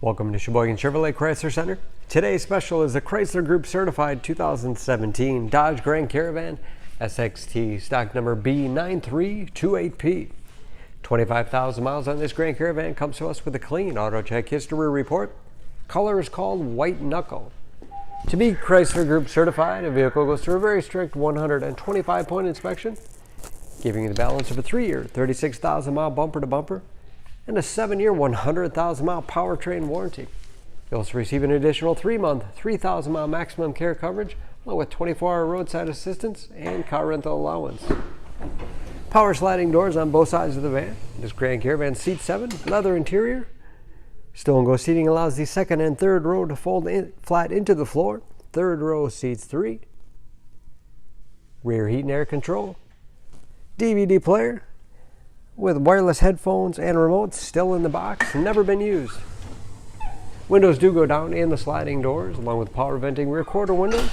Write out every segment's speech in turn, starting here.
Welcome to Sheboygan Chevrolet Chrysler Center. Today's special is the Chrysler Group Certified 2017 Dodge Grand Caravan SXT, stock number B9328P. 25,000 miles on this Grand Caravan, comes to us with a clean auto check history report. Color is called White Knuckle. To be Chrysler Group certified, a vehicle goes through a very strict 125-point inspection, giving you the balance of a 3-year, 36,000-mile bumper-to-bumper and a 7-year, 100,000-mile powertrain warranty. You also receive an additional 3-month, 3,000-mile maximum care coverage, along with 24-hour roadside assistance and car rental allowance. Power sliding doors on both sides of the van. This Grand Caravan seats 7, leather interior. Stow and go seating allows the second and third row to fold flat into the floor. Third row seats 3. Rear heat and air control. DVD player with wireless headphones and remotes, still in the box, never been used. Windows do go down in the sliding doors, along with power venting rear quarter windows.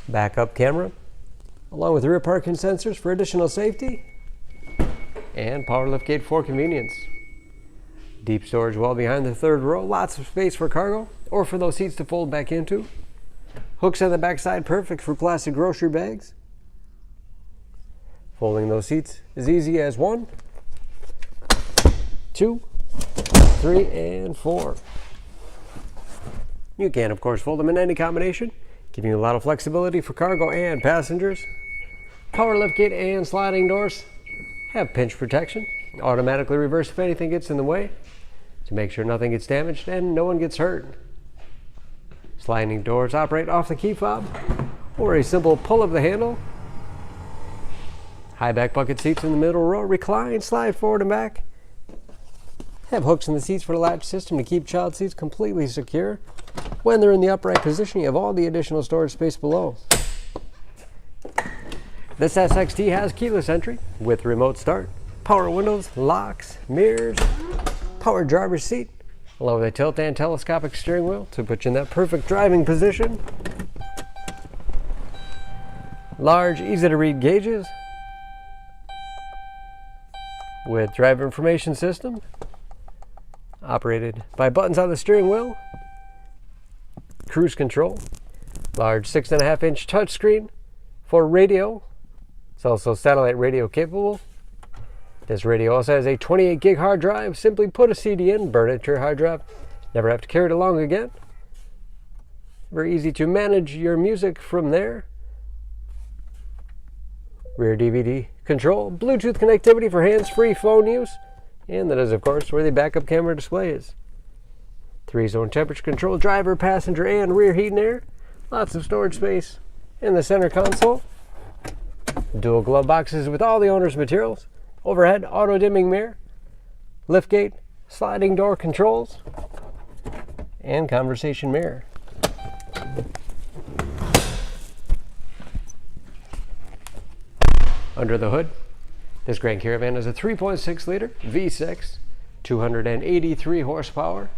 Backup camera, along with rear parking sensors for additional safety, and power liftgate for convenience. Deep storage well behind the third row, lots of space for cargo or for those seats to fold back into. Hooks on the backside, perfect for plastic grocery bags. Folding those seats as easy as 1, 2, 3, and 4. You can, of course, fold them in any combination, giving you a lot of flexibility for cargo and passengers. Power liftgate and sliding doors have pinch protection, automatically reverse if anything gets in the way, to make sure nothing gets damaged and no one gets hurt. Sliding doors operate off the key fob or a simple pull of the handle. High back bucket seats in the middle row, recline, slide forward and back. Have hooks in the seats for the latch system to keep child seats completely secure. When they're in the upright position, you have all the additional storage space below. This SXT has keyless entry with remote start, power windows, locks, mirrors, power driver's seat, along with a tilt and telescopic steering wheel to put you in that perfect driving position. Large, easy to read gauges with driver information system operated by buttons on the steering wheel. Cruise control, large 6.5-inch touchscreen for radio. It's also satellite radio capable. This radio also has a 28 gig hard drive. Simply put a CD in, burn it to your hard drive. Never have to carry it along again. Very easy to manage your music from there. Rear DVD control, Bluetooth connectivity for hands-free phone use. And that is, of course, where the backup camera display is. 3-zone temperature control, driver, passenger, and rear heat and air. Lots of storage space in the center console. Dual glove boxes with all the owner's materials. Overhead auto-dimming mirror, liftgate, sliding door controls, and conversation mirror. Under the hood, this Grand Caravan is a 3.6-liter V6, 283 horsepower.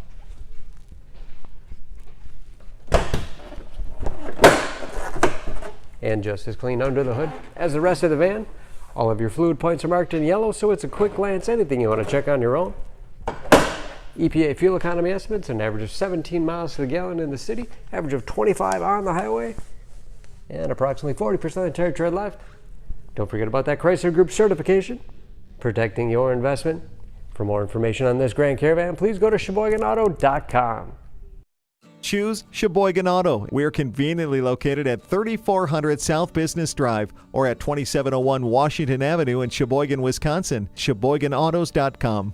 And just as clean under the hood as the rest of the van. All of your fluid points are marked in yellow, so it's a quick glance, anything you want to check on your own. EPA fuel economy estimates, an average of 17 miles to the gallon in the city, average of 25 on the highway, and approximately 40% of the tire tread left. Don't forget about that Chrysler Group certification, protecting your investment. For more information on this Grand Caravan, please go to SheboyganAuto.com. Choose Sheboygan Auto. We're conveniently located at 3400 South Business Drive or at 2701 Washington Avenue in Sheboygan, Wisconsin. SheboyganAutos.com.